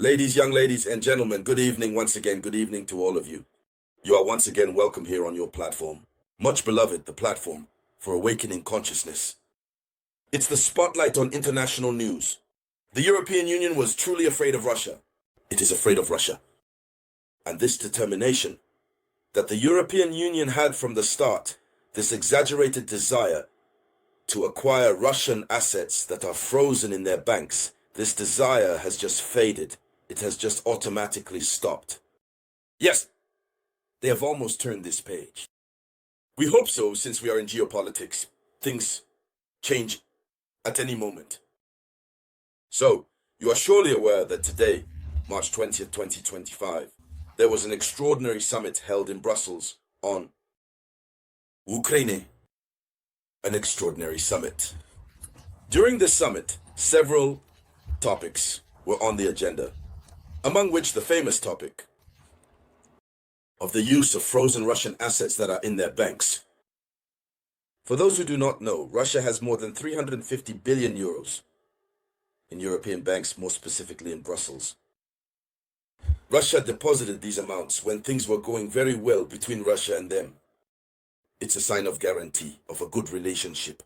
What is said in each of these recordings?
Ladies, young ladies and gentlemen, good evening once again. Good evening to all of you. You are once again welcome here on your platform. Much beloved, the platform for awakening consciousness. It's the spotlight on international news. The European Union was truly afraid of Russia. It is afraid of Russia. And this determination that the European Union had from the start, this exaggerated desire to acquire Russian assets that are frozen in their banks, this desire has just faded. It has just automatically stopped. Yes, they have almost turned this page. We hope so, since we are in geopolitics. Things change at any moment. So, you are surely aware that today, March 20th, 2025, there was an extraordinary summit held in Brussels on Ukraine. An extraordinary summit. During this summit, several topics were on the agenda, among which the famous topic of the use of frozen Russian assets that are in their banks. For those who do not know, Russia has more than 350 billion euros in European banks, more specifically in Brussels. Russia deposited these amounts when things were going very well between Russia and them. It's a sign of guarantee of a good relationship.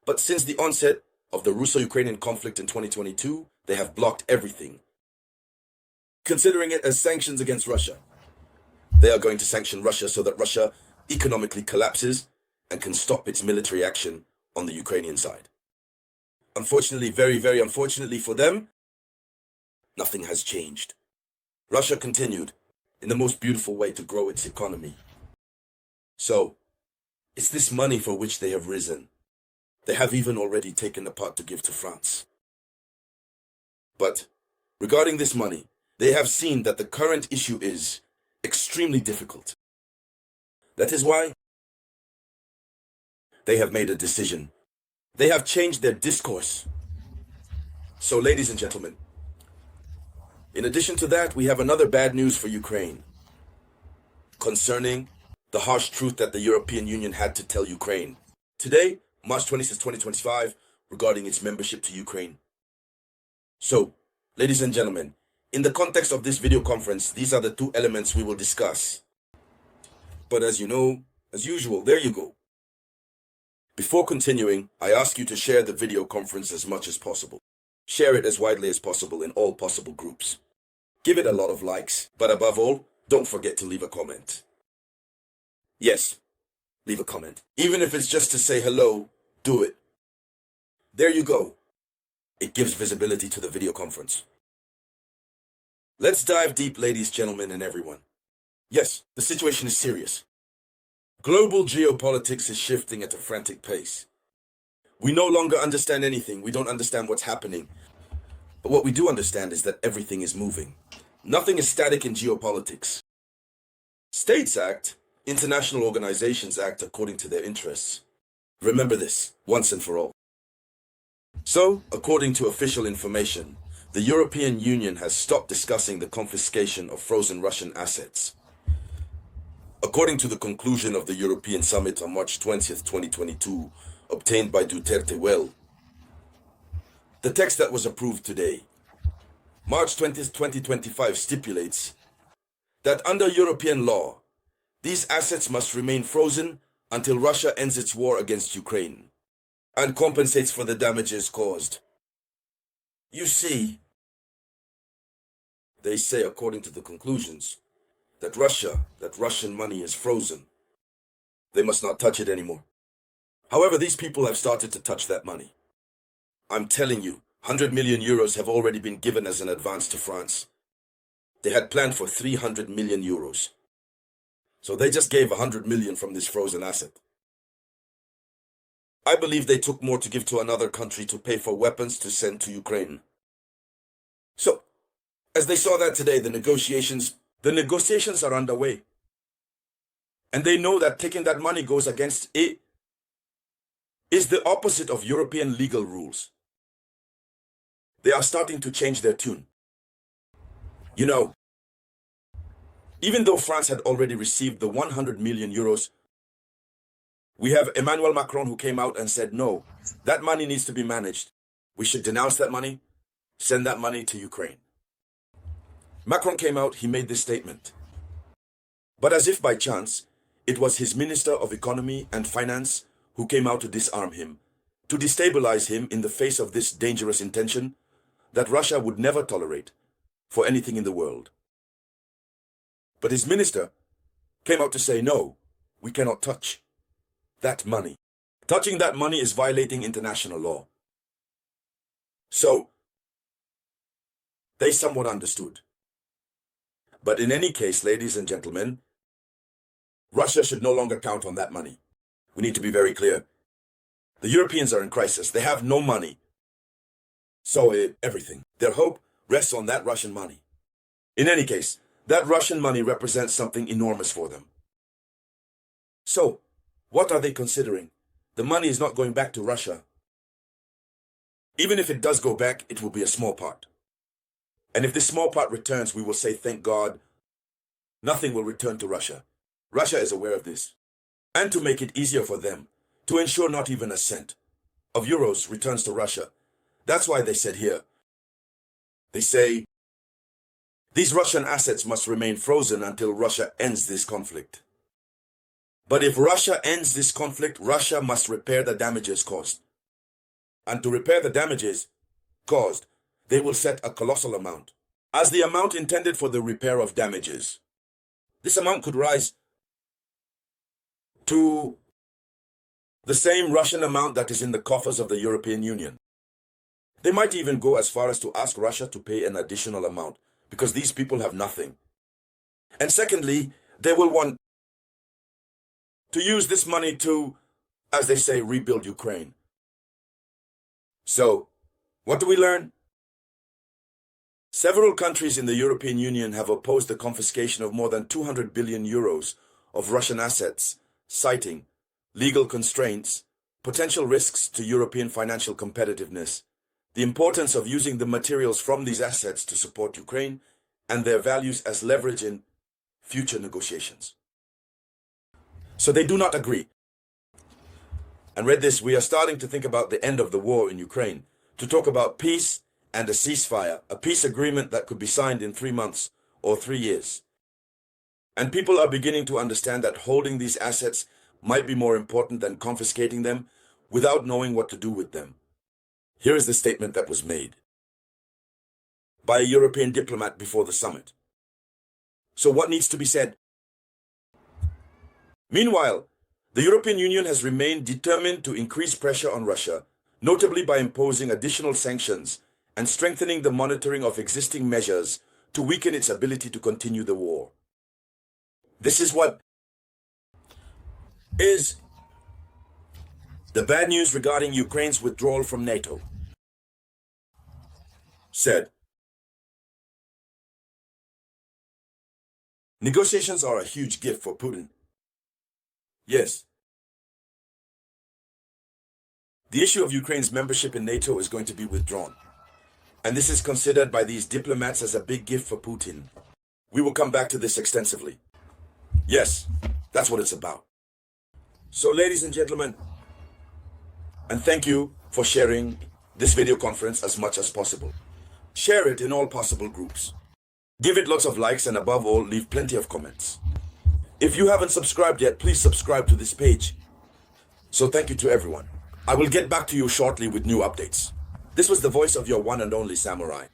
But since the onset of the Russo-Ukrainian conflict in 2022, they have blocked everything, considering it as sanctions against Russia. They are going to sanction Russia so that Russia economically collapses and can stop its military action on the Ukrainian side. Unfortunately, very, very unfortunately for them, nothing has changed. Russia continued in the most beautiful way to grow its economy. So, it's this money for which they have risen. They have even already taken a part to give to France. But regarding this money, they have seen that the current issue is extremely difficult. That is why they have made a decision. They have changed their discourse. So, ladies and gentlemen, in addition to that, we have another bad news for Ukraine concerning the harsh truth that the European Union had to tell Ukraine today, March 26, 2025, regarding its membership to Ukraine. So, ladies and gentlemen, in the context of this video conference, these are the two elements we will discuss. But as you know, as usual, there you go. Before continuing, I ask you to share the video conference as much as possible. Share it as widely as possible in all possible groups. Give it a lot of likes, but above all, don't forget to leave a comment. Yes, leave a comment. Even if it's just to say hello, do it. There you go. It gives visibility to the video conference. Let's dive deep, ladies, gentlemen, and everyone. Yes, the situation is serious. Global geopolitics is shifting at a frantic pace. We no longer understand anything. We don't understand what's happening. But what we do understand is that everything is moving. Nothing is static in geopolitics. States act, international organizations act according to their interests. Remember this, once and for all. So, according to official information, the European Union has stopped discussing the confiscation of frozen Russian assets. According to the conclusion of the European Summit on March 20th, 2022, obtained by Duterte well, the text that was approved today, March 20th, 2025, stipulates that under European law, these assets must remain frozen until Russia ends its war against Ukraine and compensates for the damages caused. You see, they say, according to the conclusions, that Russian money is frozen. They must not touch it anymore. However, these people have started to touch that money. I'm telling you, 100 million euros have already been given as an advance to France. They had planned for 300 million euros. So they just gave 100 million from this frozen asset. I believe they took more to give to another country to pay for weapons to send to Ukraine. So, as they saw that today, the negotiations are underway. And they know that taking that money goes against it is the opposite of European legal rules. They are starting to change their tune. You know, even though France had already received the 100 million euros, we have Emmanuel Macron who came out and said, no, that money needs to be managed. We should denounce that money, send that money to Ukraine. Macron came out, he made this statement. But as if by chance, it was his Minister of Economy and Finance who came out to disarm him, to destabilize him in the face of this dangerous intention that Russia would never tolerate for anything in the world. But his minister came out to say, no, we cannot touch that money. Touching that money is violating international law. So, they somewhat understood. But in any case, ladies and gentlemen, Russia should no longer count on that money. We need to be very clear. The Europeans are in crisis. They have no money. So everything. Their hope rests on that Russian money. In any case, that Russian money represents something enormous for them. So, what are they considering? The money is not going back to Russia. Even if it does go back, it will be a small part. And if this small part returns, we will say, thank God, nothing will return to Russia. Russia is aware of this. And to make it easier for them, to ensure not even a cent of euros returns to Russia. That's why they said here, they say, these Russian assets must remain frozen until Russia ends this conflict. But if Russia ends this conflict, Russia must repair the damages caused. And to repair the damages caused, they will set a colossal amount as the amount intended for the repair of damages. This amount could rise to the same Russian amount that is in the coffers of the European Union. They might even go as far as to ask Russia to pay an additional amount because these people have nothing. And secondly, they will want to use this money to, as they say, rebuild Ukraine. So, what do we learn? Several countries in the European Union have opposed the confiscation of more than 200 billion euros of Russian assets, citing legal constraints, potential risks to European financial competitiveness, the importance of using the materials from these assets to support Ukraine, and their values as leverage in future negotiations. So they do not agree. And read this, we are starting to think about the end of the war in Ukraine, to talk about peace and a ceasefire, a peace agreement that could be signed in 3 months or 3 years. And people are beginning to understand that holding these assets might be more important than confiscating them without knowing what to do with them. Here is the statement that was made by a European diplomat before the summit. So what needs to be said? Meanwhile, the European Union has remained determined to increase pressure on Russia, notably by imposing additional sanctions and strengthening the monitoring of existing measures to weaken its ability to continue the war. This is what is the bad news regarding Ukraine's withdrawal from NATO. Said, negotiations are a huge gift for Putin. Yes. The issue of Ukraine's membership in NATO is going to be withdrawn. And this is considered by these diplomats as a big gift for Putin. We will come back to this extensively. Yes, that's what it's about. So, ladies and gentlemen, and thank you for sharing this video conference as much as possible. Share it in all possible groups. Give it lots of likes and above all, leave plenty of comments. If you haven't subscribed yet, please subscribe to this page. So thank you to everyone. I will get back to you shortly with new updates. This was the voice of your one and only Samurai.